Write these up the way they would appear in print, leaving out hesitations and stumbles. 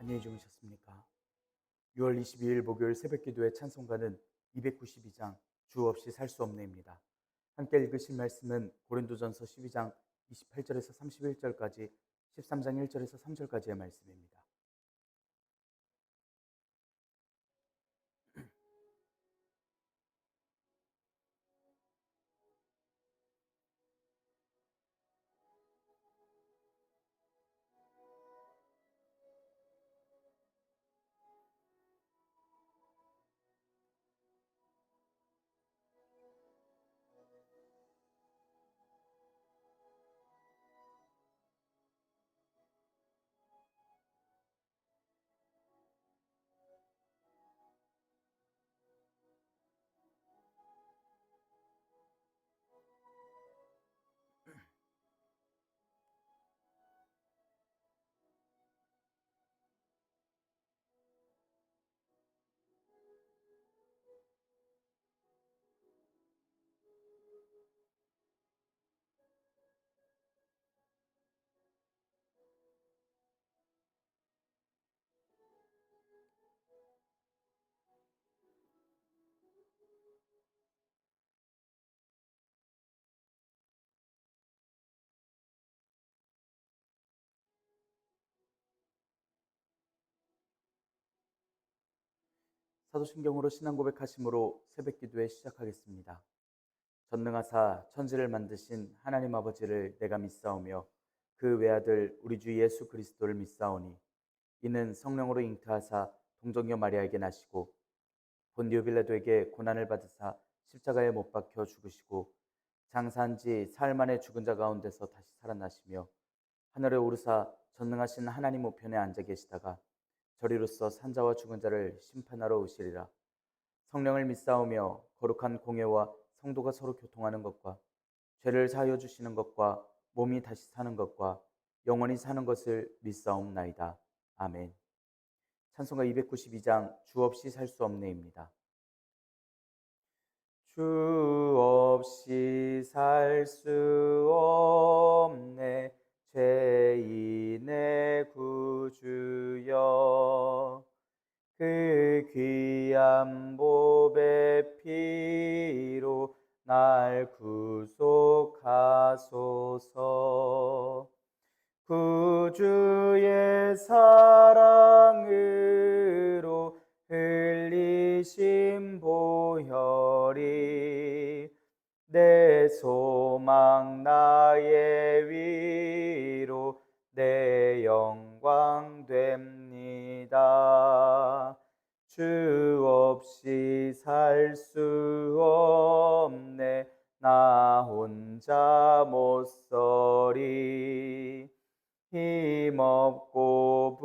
안녕히 주무셨습니까? 6월 22일 목요일 새벽기도의 찬송가는 292장 주 없이 살 수 없네입니다. 함께 읽으실 말씀은 고린도전서 12장 28절에서 31절까지 13장 1절에서 3절까지의 말씀입니다. 사도신경으로 신앙 고백하심으로 새벽기도에 시작하겠습니다. 전능하사 천지를 만드신 하나님 아버지를 내가 믿사오며 그 외아들 우리 주 예수 그리스도를 믿사오니 이는 성령으로 잉태하사 동정녀 마리아에게 나시고 본디오 빌라도에게 고난을 받으사 십자가에 못 박혀 죽으시고 장사한 지 사흘 만에 죽은 자 가운데서 다시 살아나시며 하늘에 오르사 전능하신 하나님 우편에 앉아 계시다가 저리로서 산자와 죽은 자를 심판하러 오시리라. 성령을 믿사오며 거룩한 공예와 성도가 서로 교통하는 것과 죄를 사하여 주시는 것과 몸이 다시 사는 것과 영원히 사는 것을 믿사옵나이다. 아멘. 찬송가 292장 주 없이 살 수 없네입니다. 주 없이 살 수 없네 죄인의 구주여 그 귀한 보배 피로 날 구속하소서. 구주의 사랑으로 흘리신 보혈이 내 소망 나의 위로 내 영광 됩니다. 주 없이 살 수 없네 나 혼자 못 서리. 힘없고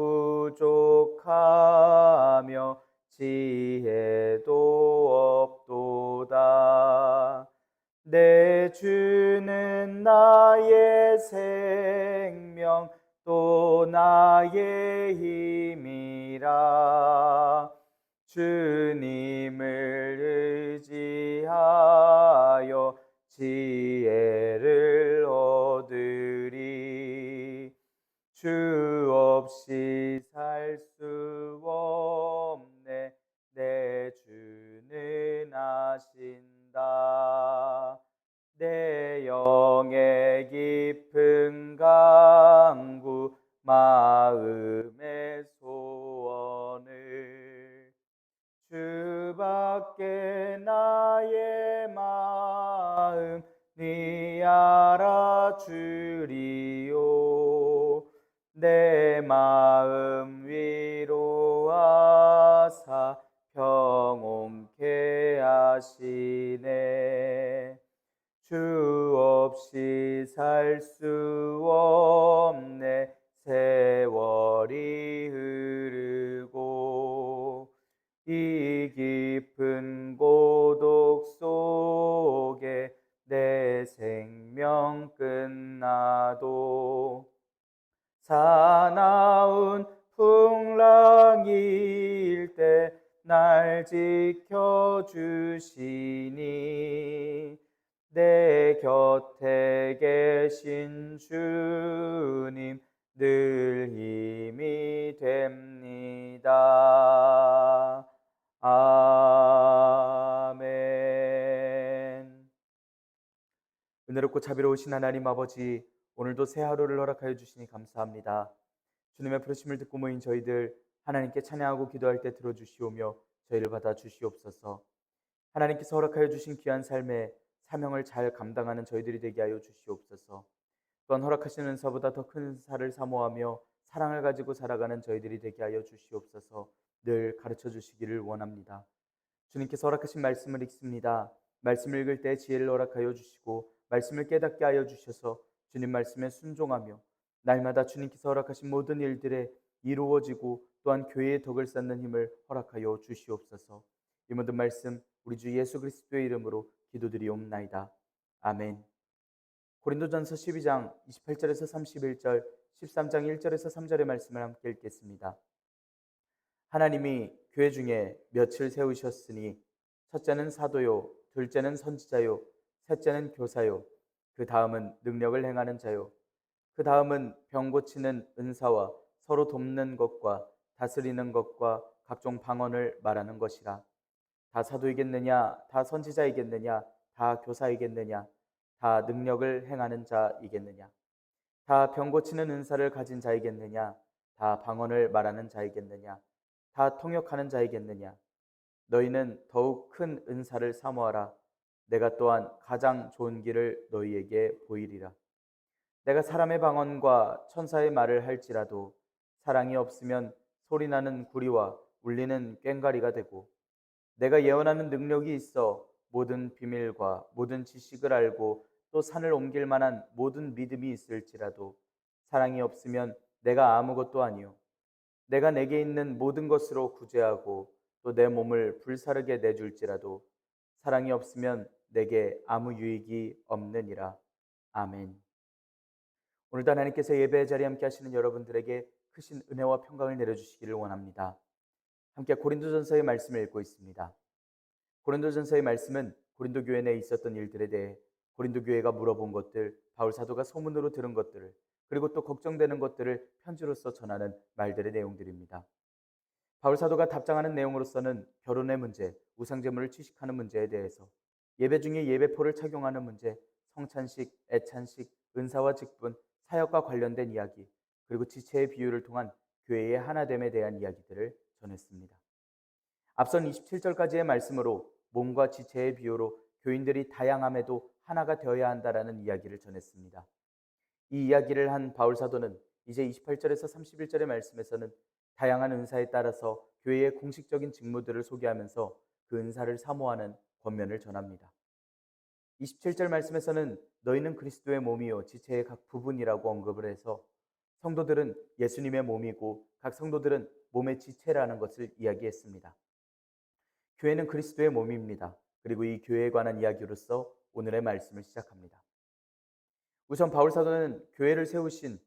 부족하며 지혜도 없도다. 내 주는 나의 생명 또 나의 힘이라. 주님을 의지하여 지혜를 얻으리. 주 없이 살 수 없네 내 주는 아신다. 내 영의 깊은 간구 마음의 소원을 주밖에 나의 마음 네 알아주리오. 내 마음 위로하사 평온케 하시네. 주 없이 살 수 없네 세월이 흐르고 이 깊은 고독 속에 내 생명 끝나도 사나운 풍랑일 때 날 지켜주시니 내 곁에 계신 주님 늘 힘이 됩니다. 아멘. 은혜롭고 자비로우신 하나님 아버지, 오늘도 새 하루를 허락하여 주시니 감사합니다. 주님의 부르심을 듣고 모인 저희들 하나님께 찬양하고 기도할 때 들어주시오며 저희를 받아 주시옵소서. 하나님께서 허락하여 주신 귀한 삶의 사명을 잘 감당하는 저희들이 되게 하여 주시옵소서. 또한 허락하시는 은사보다 더 큰 은사를 사모하며 사랑을 가지고 살아가는 저희들이 되게 하여 주시옵소서. 늘 가르쳐 주시기를 원합니다. 주님께서 허락하신 말씀을 읽습니다. 말씀을 읽을 때 지혜를 허락하여 주시고 말씀을 깨닫게 하여 주셔서 주님 말씀에 순종하며 날마다 주님께서 허락하신 모든 일들에 이루어지고 또한 교회의 덕을 쌓는 힘을 허락하여 주시옵소서. 이 모든 말씀 우리 주 예수 그리스도의 이름으로 기도드리옵나이다. 아멘. 고린도전서 12장 28절에서 31절, 13장 1절에서 3절의 말씀을 함께 읽겠습니다. 하나님이 교회 중에 몇을 세우셨으니 첫째는 사도요, 둘째는 선지자요, 셋째는 교사요, 그 다음은 능력을 행하는 자요, 그 다음은 병 고치는 은사와 서로 돕는 것과 다스리는 것과 각종 방언을 말하는 것이라. 다 사도이겠느냐, 다 선지자이겠느냐, 다 교사이겠느냐, 다 능력을 행하는 자이겠느냐, 다 병 고치는 은사를 가진 자이겠느냐, 다 방언을 말하는 자이겠느냐, 다 통역하는 자이겠느냐. 너희는 더욱 큰 은사를 사모하라. 내가 또한 가장 좋은 길을 너희에게 보이리라. 내가 사람의 방언과 천사의 말을 할지라도 사랑이 없으면 소리나는 구리와 울리는 꽹과리가 되고, 내가 예언하는 능력이 있어 모든 비밀과 모든 지식을 알고 또 산을 옮길 만한 모든 믿음이 있을지라도 사랑이 없으면 내가 아무것도 아니요 내가 내게 있는 모든 것으로 구제하고 또 내 몸을 불사르게 내줄지라도 사랑이 없으면 내게 아무 유익이 없느니라. 아멘. 오늘도 하나님께서 예배의 자리에 함께 하시는 여러분들에게 크신 은혜와 평강을 내려주시기를 원합니다. 함께 고린도전서의 말씀을 읽고 있습니다. 고린도전서의 말씀은 고린도 교회 내에 있었던 일들에 대해 고린도 교회가 물어본 것들, 바울 사도가 소문으로 들은 것들을, 그리고 또 걱정되는 것들을 편지로서 전하는 말들의 내용들입니다. 바울 사도가 답장하는 내용으로서는 결혼의 문제, 우상제물을 취식하는 문제에 대해서, 예배 중에 예배포를 착용하는 문제, 성찬식, 애찬식, 은사와 직분, 사역과 관련된 이야기, 그리고 지체의 비유를 통한 교회의 하나됨에 대한 이야기들을 전했습니다. 앞선 27절까지의 말씀으로 몸과 지체의 비유로 교인들이 다양함에도 하나가 되어야 한다라는 이야기를 전했습니다. 이 이야기를 한 바울 사도는 이제 28절에서 31절의 말씀에서는 다양한 은사에 따라서 교회의 공식적인 직무들을 소개하면서 그 은사를 사모하는 권면을 전합니다. 27절 말씀에서는 너희는 그리스도의 몸이요 지체의 각 부분이라고 언급을 해서 성도들은 예수님의 몸이고 각 성도들은 몸의 지체라는 것을 이야기했습니다. 교회는 그리스도의 몸입니다. 그리고 이 교회에 관한 이야기로서 오늘의 말씀을 시작합니다. 우선 바울 사도는 교회에 세우신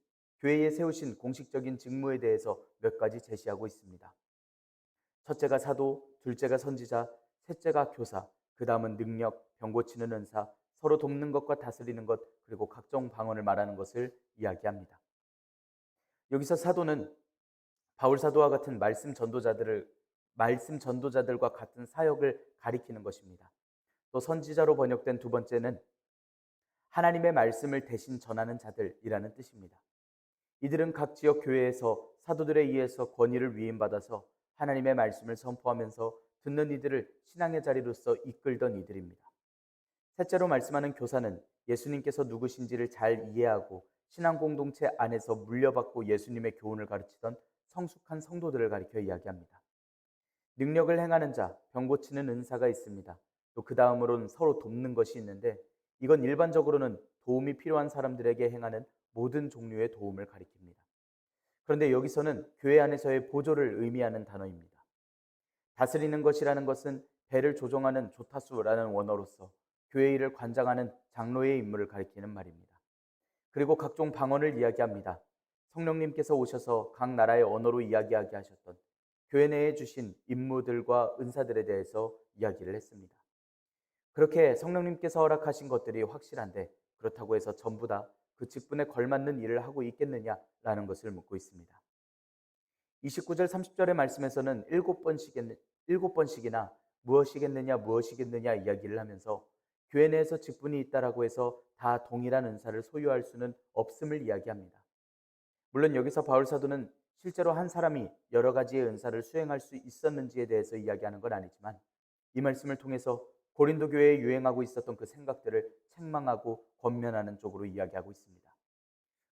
공식적인 직무에 대해서 몇 가지 제시하고 있습니다. 첫째가 사도, 둘째가 선지자, 셋째가 교사, 그 다음은 능력, 병 고치는 은사, 서로 돕는 것과 다스리는 것, 그리고 각종 방언을 말하는 것을 이야기합니다. 여기서 사도는 바울 사도와 같은 말씀 전도자들과 같은 사역을 가리키는 것입니다. 또 선지자로 번역된 두 번째는 하나님의 말씀을 대신 전하는 자들이라는 뜻입니다. 이들은 각 지역 교회에서 사도들에 의해서 권위를 위임받아서 하나님의 말씀을 선포하면서 듣는 이들을 신앙의 자리로서 이끌던 이들입니다. 셋째로 말씀하는 교사는 예수님께서 누구신지를 잘 이해하고 신앙 공동체 안에서 물려받고 예수님의 교훈을 가르치던 성숙한 성도들을 가리켜 이야기합니다. 능력을 행하는 자, 병 고치는 은사가 있습니다. 또 그 다음으로는 서로 돕는 것이 있는데, 이건 일반적으로는 도움이 필요한 사람들에게 행하는 모든 종류의 도움을 가리킵니다. 그런데 여기서는 교회 안에서의 보조를 의미하는 단어입니다. 다스리는 것이라는 것은 배를 조종하는 조타수라는 원어로서 교회 일을 관장하는 장로의 임무를 가리키는 말입니다. 그리고 각종 방언을 이야기합니다. 성령님께서 오셔서 각 나라의 언어로 이야기하게 하셨던 교회 내에 주신 임무들과 은사들에 대해서 이야기를 했습니다. 그렇게 성령님께서 허락하신 것들이 확실한데, 그렇다고 해서 전부 다 그 직분에 걸맞는 일을 하고 있겠느냐라는 것을 묻고 있습니다. 29절 30절의 말씀에서는 일곱 번씩이나 무엇이겠느냐 이야기를 하면서 교회 내에서 직분이 있다라고 해서 다 동일한 은사를 소유할 수는 없음을 이야기합니다. 물론 여기서 바울 사도는 실제로 한 사람이 여러 가지의 은사를 수행할 수 있었는지에 대해서 이야기하는 건 아니지만 이 말씀을 통해서 고린도 교회에 유행하고 있었던 그 생각들을 책망하고 권면하는 쪽으로 이야기하고 있습니다.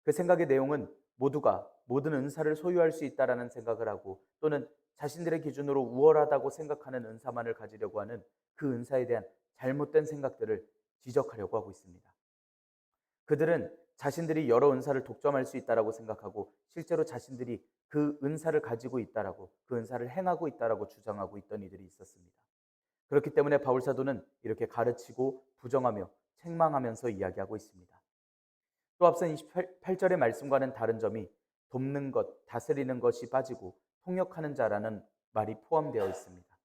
그 생각의 내용은 모두가 모든 은사를 소유할 수 있다라는 생각을 하고 또는 자신들의 기준으로 우월하다고 생각하는 은사만을 가지려고 하는 그 은사에 대한 잘못된 생각들을 지적하려고 하고 있습니다. 그들은 자신들이 여러 은사를 독점할 수 있다라고 생각하고 실제로 자신들이 그 은사를 가지고 있다라고 그 은사를 행하고 있다라고 주장하고 있던 이들이 있었습니다. 그렇기 때문에 바울 사도는 이렇게 가르치고 부정하며 책망하면서 이야기하고 있습니다. 또 앞선 28절의 말씀과는 다른 점이 돕는 것, 다스리는 것이 빠지고 통역하는 자라는 말이 포함되어 있습니다.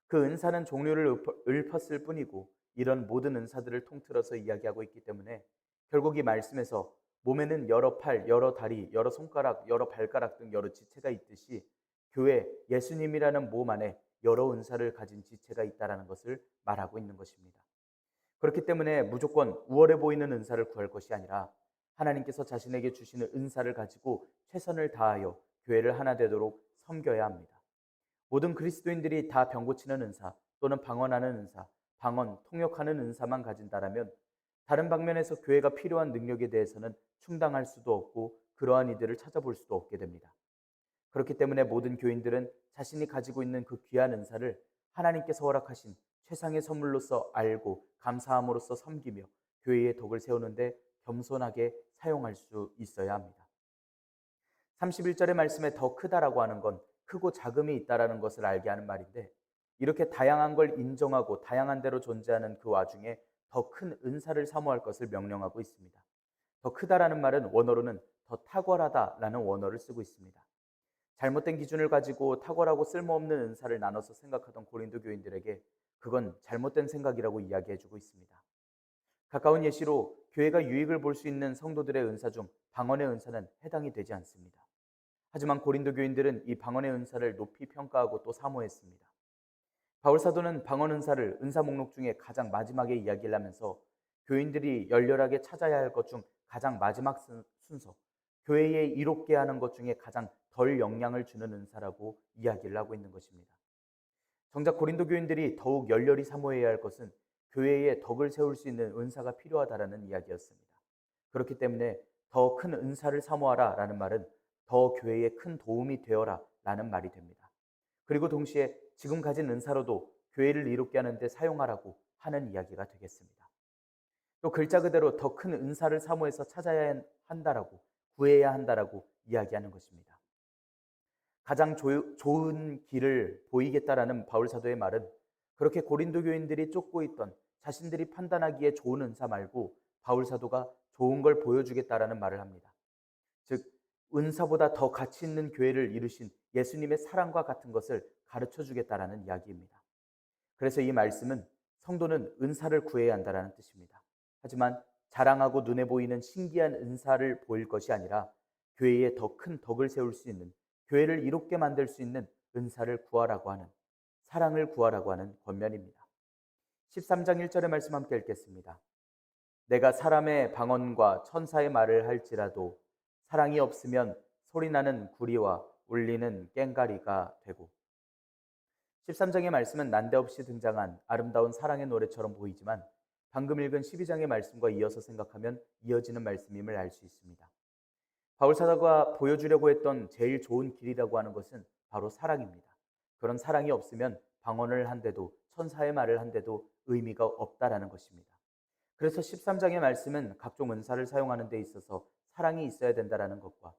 그 은사는 종류를 읊었을 뿐이고 이런 모든 은사들을 통틀어서 이야기하고 있기 때문에 결국 이 말씀에서 몸에는 여러 팔, 여러 다리, 여러 손가락, 여러 발가락 등 여러 지체가 있듯이 교회 예수님이라는 몸 안에 여러 은사를 가진 지체가 있다는 것을 말하고 있는 것입니다. 그렇기 때문에 무조건 우월해 보이는 은사를 구할 것이 아니라 하나님께서 자신에게 주시는 은사를 가지고 최선을 다하여 교회를 하나 되도록 섬겨야 합니다. 모든 그리스도인들이 다 병 고치는 은사 또는 방언하는 은사, 방언, 통역하는 은사만 가진다라면 다른 방면에서 교회가 필요한 능력에 대해서는 충당할 수도 없고 그러한 이들을 찾아볼 수도 없게 됩니다. 그렇기 때문에 모든 교인들은 자신이 가지고 있는 그 귀한 은사를 하나님께서 허락하신 최상의 선물로서 알고 감사함으로써 섬기며 교회의 덕을 세우는데 겸손하게 사용할 수 있어야 합니다. 31절의 말씀에 더 크다라고 하는 건 크고 작음이 있다라는 것을 알게 하는 말인데 이렇게 다양한 걸 인정하고 다양한 대로 존재하는 그 와중에 더 큰 은사를 사모할 것을 명령하고 있습니다. 더 크다라는 말은 원어로는 더 탁월하다라는 원어를 쓰고 있습니다. 잘못된 기준을 가지고 탁월하고 쓸모없는 은사를 나눠서 생각하던 고린도 교인들에게 그건 잘못된 생각이라고 이야기해주고 있습니다. 가까운 예시로 교회가 유익을 볼 수 있는 성도들의 은사 중 방언의 은사는 해당이 되지 않습니다. 하지만 고린도 교인들은 이 방언의 은사를 높이 평가하고 또 사모했습니다. 바울 사도는 방언 은사를 은사 목록 중에 가장 마지막에 이야기를 하면서 교인들이 열렬하게 찾아야 할 것 중 가장 마지막 순서, 교회에 이롭게 하는 것 중에 가장 덜 영향을 주는 은사라고 이야기를 하고 있는 것입니다. 정작 고린도 교인들이 더욱 열렬히 사모해야 할 것은 교회에 덕을 세울 수 있는 은사가 필요하다라는 이야기였습니다. 그렇기 때문에 더 큰 은사를 사모하라 라는 말은 더 교회에 큰 도움이 되어라 라는 말이 됩니다. 그리고 동시에 지금 가진 은사로도 교회를 이롭게 하는데 사용하라고 하는 이야기가 되겠습니다. 또 글자 그대로 더 큰 은사를 사모해서 찾아야 한다라고 구해야 한다라고 이야기하는 것입니다. 가장 좋은 길을 보이겠다라는 바울 사도의 말은 그렇게 고린도 교인들이 쫓고 있던 자신들이 판단하기에 좋은 은사 말고 바울 사도가 좋은 걸 보여주겠다라는 말을 합니다. 즉 은사보다 더 가치 있는 교회를 이루신 예수님의 사랑과 같은 것을 가르쳐 주겠다라는 이야기입니다. 그래서 이 말씀은 성도는 은사를 구해야 한다라는 뜻입니다. 하지만 자랑하고 눈에 보이는 신기한 은사를 보일 것이 아니라 교회에 더 큰 덕을 세울 수 있는 교회를 이롭게 만들 수 있는 은사를 구하라고 하는 사랑을 구하라고 하는 권면입니다. 13장 1절의 말씀 함께 읽겠습니다. 내가 사람의 방언과 천사의 말을 할지라도 사랑이 없으면 소리나는 구리와 울리는 꽹가리가 되고 13장의 말씀은 난데없이 등장한 아름다운 사랑의 노래처럼 보이지만 방금 읽은 12장의 말씀과 이어서 생각하면 이어지는 말씀임을 알 수 있습니다. 바울 사도가 보여주려고 했던 제일 좋은 길이라고 하는 것은 바로 사랑입니다. 그런 사랑이 없으면 방언을 한데도 천사의 말을 한데도 의미가 없다라는 것입니다. 그래서 13장의 말씀은 각종 은사를 사용하는 데 있어서 사랑이 있어야 된다라는 것과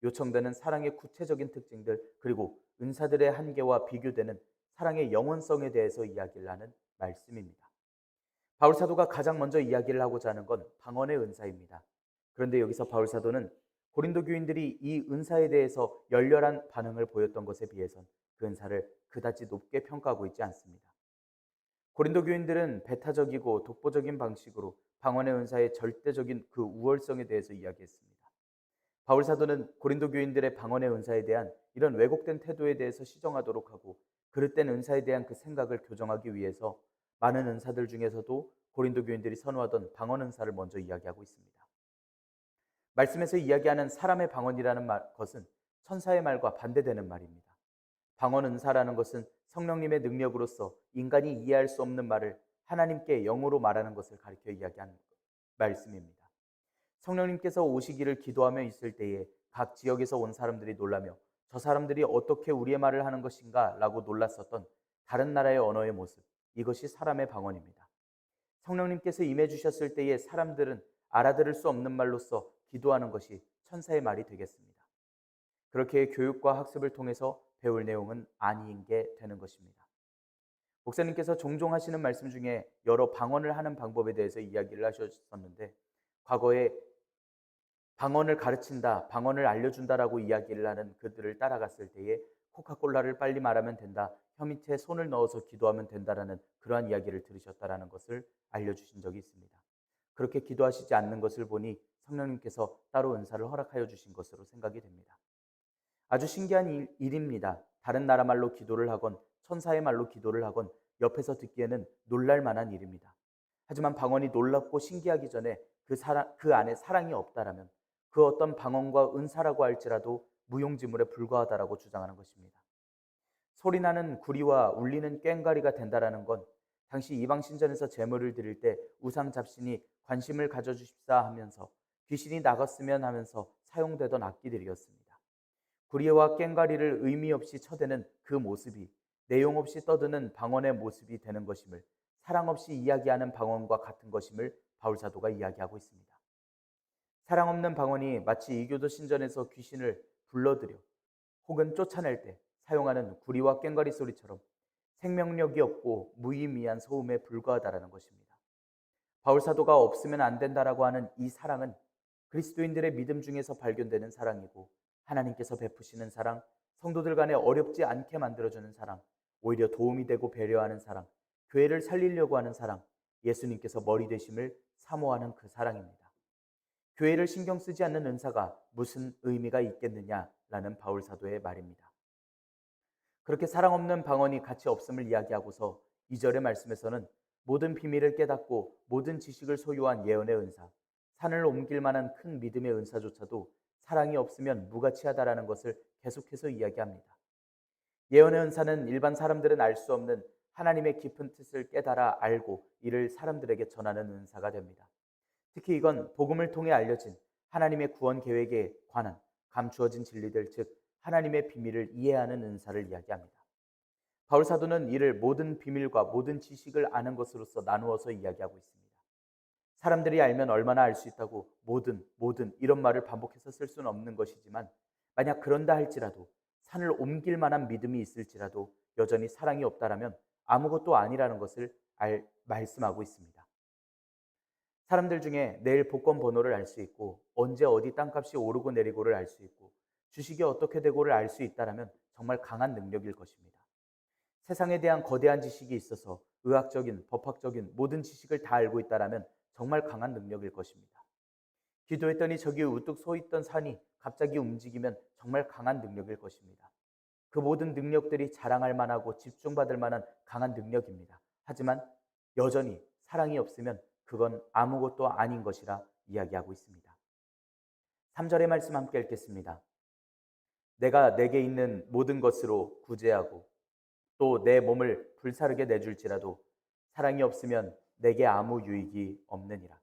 요청되는 사랑의 구체적인 특징들 그리고 은사들의 한계와 비교되는 사랑의 영원성에 대해서 이야기를 하는 말씀입니다. 바울 사도가 가장 먼저 이야기를 하고자 하는 건 방언의 은사입니다. 그런데 여기서 바울 사도는 고린도 교인들이 이 은사에 대해서 열렬한 반응을 보였던 것에 비해선 그 은사를 그다지 높게 평가하고 있지 않습니다. 고린도 교인들은 배타적이고 독보적인 방식으로 방언의 은사의 절대적인 그 우월성에 대해서 이야기했습니다. 바울 사도는 고린도 교인들의 방언의 은사에 대한 이런 왜곡된 태도에 대해서 시정하도록 하고 그릇된 은사에 대한 그 생각을 교정하기 위해서 많은 은사들 중에서도 고린도 교인들이 선호하던 방언 은사를 먼저 이야기하고 있습니다. 말씀에서 이야기하는 사람의 방언이라는 것은 천사의 말과 반대되는 말입니다. 방언 은사라는 것은 성령님의 능력으로서 인간이 이해할 수 없는 말을 하나님께 영으로 말하는 것을 가리켜 이야기하는 말씀입니다. 성령님께서 오시기를 기도하며 있을 때에 각 지역에서 온 사람들이 놀라며 저 사람들이 어떻게 우리의 말을 하는 것인가 라고 놀랐었던 다른 나라의 언어의 모습, 이것이 사람의 방언입니다. 성령님께서 임해 주셨을 때에 사람들은 알아들을 수 없는 말로써 기도하는 것이 천사의 말이 되겠습니다. 그렇게 교육과 학습을 통해서 배울 내용은 아닌 게 되는 것입니다. 목사님께서 종종 하시는 말씀 중에 여러 방언을 하는 방법에 대해서 이야기를 하셨었는데 과거에 방언을 가르친다, 방언을 알려준다라고 이야기를 하는 그들을 따라갔을 때에 코카콜라를 빨리 말하면 된다, 혀 밑에 손을 넣어서 기도하면 된다라는 그러한 이야기를 들으셨다라는 것을 알려주신 적이 있습니다. 그렇게 기도하시지 않는 것을 보니 성령님께서 따로 은사를 허락하여 주신 것으로 생각이 됩니다. 아주 신기한 일입니다. 다른 나라 말로 기도를 하건 천사의 말로 기도를 하건 옆에서 듣기에는 놀랄 만한 일입니다. 하지만 방언이 놀랍고 신기하기 전에 그 안에 사랑이 없다라면 그 어떤 방언과 은사라고 할지라도 무용지물에 불과하다라고 주장하는 것입니다. 소리나는 구리와 울리는 꽹과리가 된다라는 건 당시 이방 신전에서 제물을 드릴 때 우상 잡신이 관심을 가져주십사 하면서 귀신이 나갔으면 하면서 사용되던 악기들이었습니다. 구리와 꽹과리를 의미 없이 쳐대는 그 모습이 내용 없이 떠드는 방언의 모습이 되는 것임을, 사랑 없이 이야기하는 방언과 같은 것임을 바울 사도가 이야기하고 있습니다. 사랑 없는 방언이 마치 이교도 신전에서 귀신을 불러들여 혹은 쫓아낼 때 사용하는 구리와 꽹과리 소리처럼 생명력이 없고 무의미한 소음에 불과하다라는 것입니다. 바울 사도가 없으면 안 된다라고 하는 이 사랑은 그리스도인들의 믿음 중에서 발견되는 사랑이고 하나님께서 베푸시는 사랑, 성도들 간에 어렵지 않게 만들어주는 사랑, 오히려 도움이 되고 배려하는 사랑, 교회를 살리려고 하는 사랑, 예수님께서 머리 되심을 사모하는 그 사랑입니다. 교회를 신경 쓰지 않는 은사가 무슨 의미가 있겠느냐라는 바울 사도의 말입니다. 그렇게 사랑 없는 방언이 가치 없음을 이야기하고서 2절의 말씀에서는 모든 비밀을 깨닫고 모든 지식을 소유한 예언의 은사, 산을 옮길 만한 큰 믿음의 은사조차도 사랑이 없으면 무가치하다라는 것을 계속해서 이야기합니다. 예언의 은사는 일반 사람들은 알 수 없는 하나님의 깊은 뜻을 깨달아 알고 이를 사람들에게 전하는 은사가 됩니다. 특히 이건 복음을 통해 알려진 하나님의 구원 계획에 관한 감추어진 진리들, 즉 하나님의 비밀을 이해하는 은사를 이야기합니다. 바울 사도는 이를 모든 비밀과 모든 지식을 아는 것으로서 나누어서 이야기하고 있습니다. 사람들이 알면 얼마나 알 수 있다고 모든 이런 말을 반복해서 쓸 수는 없는 것이지만 만약 그런다 할지라도 산을 옮길 만한 믿음이 있을지라도 여전히 사랑이 없다라면 아무것도 아니라는 것을 말씀하고 있습니다. 사람들 중에 내일 복권 번호를 알 수 있고 언제 어디 땅값이 오르고 내리고를 알 수 있고 주식이 어떻게 되고를 알 수 있다라면 정말 강한 능력일 것입니다. 세상에 대한 거대한 지식이 있어서 의학적인, 법학적인 모든 지식을 다 알고 있다라면 정말 강한 능력일 것입니다. 기도했더니 저기 우뚝 서 있던 산이 갑자기 움직이면 정말 강한 능력일 것입니다. 그 모든 능력들이 자랑할 만하고 집중받을 만한 강한 능력입니다. 하지만 여전히 사랑이 없으면 그건 아무것도 아닌 것이라 이야기하고 있습니다. 3절의 말씀 함께 읽겠습니다. 내가 내게 있는 모든 것으로 구제하고 또 내 몸을 불사르게 내줄지라도 사랑이 없으면 내게 아무 유익이 없느니라.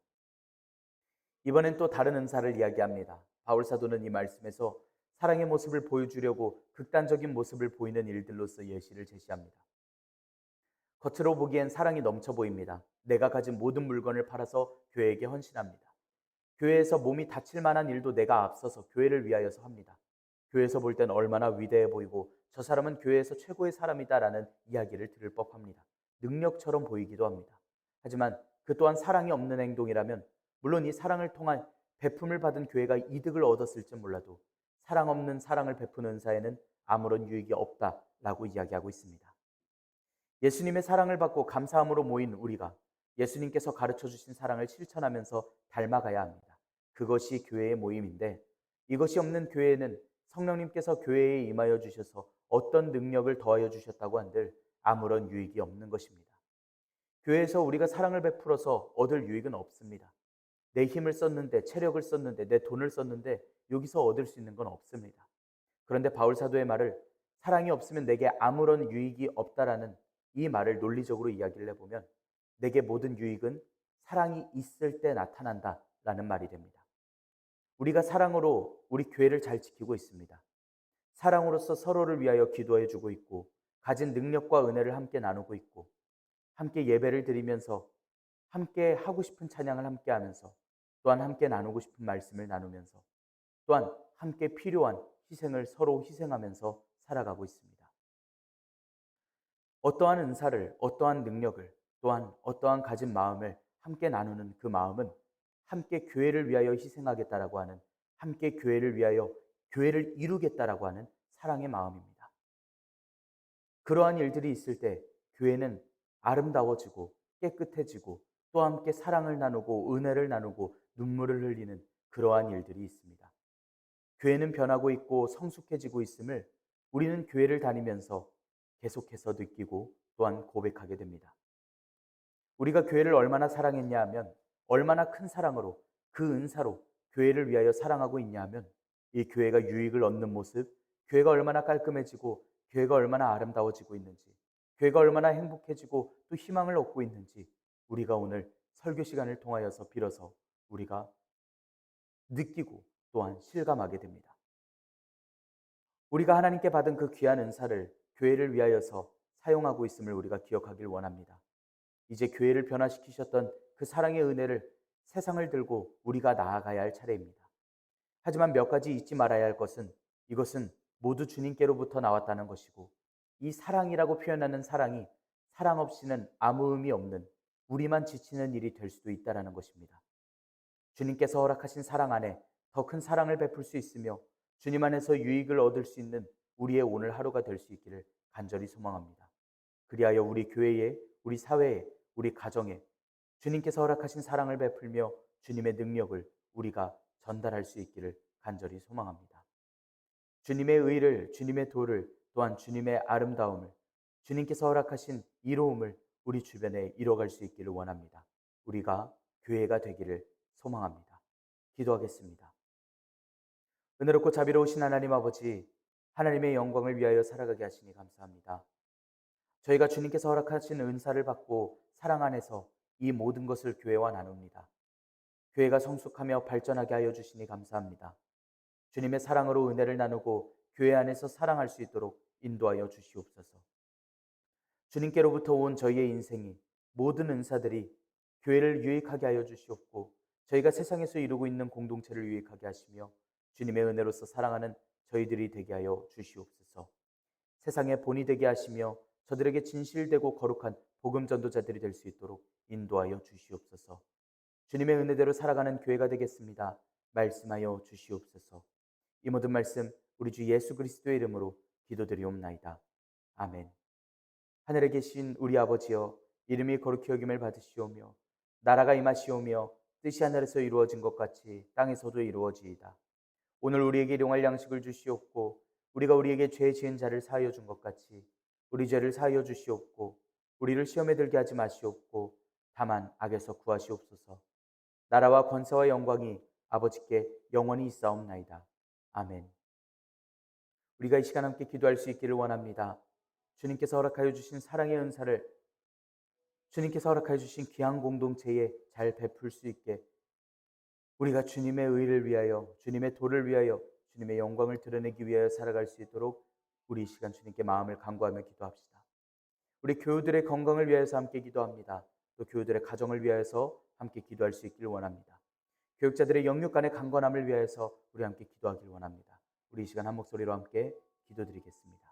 이번엔 또 다른 은사를 이야기합니다. 바울 사도는 이 말씀에서 사랑의 모습을 보여주려고 극단적인 모습을 보이는 일들로서 예시를 제시합니다. 겉으로 보기엔 사랑이 넘쳐 보입니다. 내가 가진 모든 물건을 팔아서 교회에게 헌신합니다. 교회에서 몸이 다칠 만한 일도 내가 앞서서 교회를 위하여서 합니다. 교회에서 볼 땐 얼마나 위대해 보이고 저 사람은 교회에서 최고의 사람이다라는 이야기를 들을 법합니다. 능력처럼 보이기도 합니다. 하지만 그 또한 사랑이 없는 행동이라면 물론 이 사랑을 통한 베품을 받은 교회가 이득을 얻었을지 몰라도 사랑 없는 사랑을 베푸는 은사에는 아무런 유익이 없다라고 이야기하고 있습니다. 예수님의 사랑을 받고 감사함으로 모인 우리가 예수님께서 가르쳐 주신 사랑을 실천하면서 닮아가야 합니다. 그것이 교회의 모임인데 이것이 없는 교회는 성령님께서 교회에 임하여 주셔서 어떤 능력을 더하여 주셨다고 한들 아무런 유익이 없는 것입니다. 교회에서 우리가 사랑을 베풀어서 얻을 유익은 없습니다. 내 힘을 썼는데, 체력을 썼는데, 내 돈을 썼는데 여기서 얻을 수 있는 건 없습니다. 그런데 바울 사도의 말을 사랑이 없으면 내게 아무런 유익이 없다라는 이 말을 논리적으로 이야기를 해보면 내게 모든 유익은 사랑이 있을 때 나타난다라는 말이 됩니다. 우리가 사랑으로 우리 교회를 잘 지키고 있습니다. 사랑으로서 서로를 위하여 기도해 주고 있고 가진 능력과 은혜를 함께 나누고 있고 함께 예배를 드리면서 함께 하고 싶은 찬양을 함께 하면서 또한 함께 나누고 싶은 말씀을 나누면서 또한 함께 필요한 희생을 서로 희생하면서 살아가고 있습니다. 어떠한 은사를, 어떠한 능력을, 또한 어떠한 가진 마음을 함께 나누는 그 마음은 함께 교회를 위하여 희생하겠다라고 하는, 함께 교회를 위하여 교회를 이루겠다라고 하는 사랑의 마음입니다. 그러한 일들이 있을 때 교회는 아름다워지고 깨끗해지고 또 함께 사랑을 나누고 은혜를 나누고 눈물을 흘리는 그러한 일들이 있습니다. 교회는 변하고 있고 성숙해지고 있음을 우리는 교회를 다니면서 계속해서 느끼고 또한 고백하게 됩니다. 우리가 교회를 얼마나 사랑했냐 하면 얼마나 큰 사랑으로 그 은사로 교회를 위하여 사랑하고 있냐 하면 이 교회가 유익을 얻는 모습, 교회가 얼마나 깔끔해지고 교회가 얼마나 아름다워지고 있는지, 교회가 얼마나 행복해지고 또 희망을 얻고 있는지 우리가 오늘 설교 시간을 통하여서 빌어서 우리가 느끼고 또한 실감하게 됩니다. 우리가 하나님께 받은 그 귀한 은사를 교회를 위하여서 사용하고 있음을 우리가 기억하길 원합니다. 이제 교회를 변화시키셨던 그 사랑의 은혜를 세상을 들고 우리가 나아가야 할 차례입니다. 하지만 몇 가지 잊지 말아야 할 것은 이것은 모두 주님께로부터 나왔다는 것이고 이 사랑이라고 표현하는 사랑이 사랑 없이는 아무 의미 없는 우리만 지치는 일이 될 수도 있다는 것입니다. 주님께서 허락하신 사랑 안에 더 큰 사랑을 베풀 수 있으며 주님 안에서 유익을 얻을 수 있는 우리의 오늘 하루가 될 수 있기를 간절히 소망합니다. 그리하여 우리 교회에, 우리 사회에, 우리 가정에 주님께서 허락하신 사랑을 베풀며 주님의 능력을 우리가 전달할 수 있기를 간절히 소망합니다. 주님의 의를, 주님의 도를, 또한 주님의 아름다움을, 주님께서 허락하신 이로움을 우리 주변에 이뤄갈 수 있기를 원합니다. 우리가 교회가 되기를 소망합니다. 기도하겠습니다. 은혜롭고 자비로우신 하나님 아버지, 하나님의 영광을 위하여 살아가게 하시니 감사합니다. 저희가 주님께서 허락하신 은사를 받고 사랑 안에서 이 모든 것을 교회와 나눕니다. 교회가 성숙하며 발전하게 하여 주시니 감사합니다. 주님의 사랑으로 은혜를 나누고 교회 안에서 사랑할 수 있도록 인도하여 주시옵소서. 주님께로부터 온 저희의 인생이 모든 은사들이 교회를 유익하게 하여 주시옵고 저희가 세상에서 이루고 있는 공동체를 유익하게 하시며 주님의 은혜로서 사랑하는 저희들이 되게 하여 주시옵소서. 세상의 본이 되게 하시며 저들에게 진실되고 거룩한 복음 전도자들이 될 수 있도록 인도하여 주시옵소서. 주님의 은혜대로 살아가는 교회가 되겠습니다. 말씀하여 주시옵소서. 이 모든 말씀 우리 주 예수 그리스도의 이름으로 기도드리옵나이다. 아멘. 하늘에 계신 우리 아버지여, 이름이 거룩히 여김을 받으시오며 나라가 임하시오며 뜻이 하늘에서 이루어진 것 같이 땅에서도 이루어지이다. 오늘 우리에게 일용할 양식을 주시옵고 우리가 우리에게 죄 지은 자를 사하여 준 것 같이 우리 죄를 사하여 주시옵고 우리를 시험에 들게 하지 마시옵고 다만 악에서 구하시옵소서. 나라와 권세와 영광이 아버지께 영원히 있사옵나이다. 아멘. 우리가 이 시간 함께 기도할 수 있기를 원합니다. 주님께서 허락하여 주신 사랑의 은사를 주님께서 허락하여 주신 귀한 공동체에 잘 베풀 수 있게 우리가 주님의 의를 위하여, 주님의 도를 위하여, 주님의 영광을 드러내기 위하여 살아갈 수 있도록 우리 이 시간 주님께 마음을 간구하며 기도합시다. 우리 교우들의 건강을 위하여서 함께 기도합니다. 또 교우들의 가정을 위하여서 함께 기도할 수 있기를 원합니다. 교육자들의 영육 간의 강건함을 위하여서 우리 함께 기도하기를 원합니다. 우리 이 시간 한 목소리로 함께 기도드리겠습니다.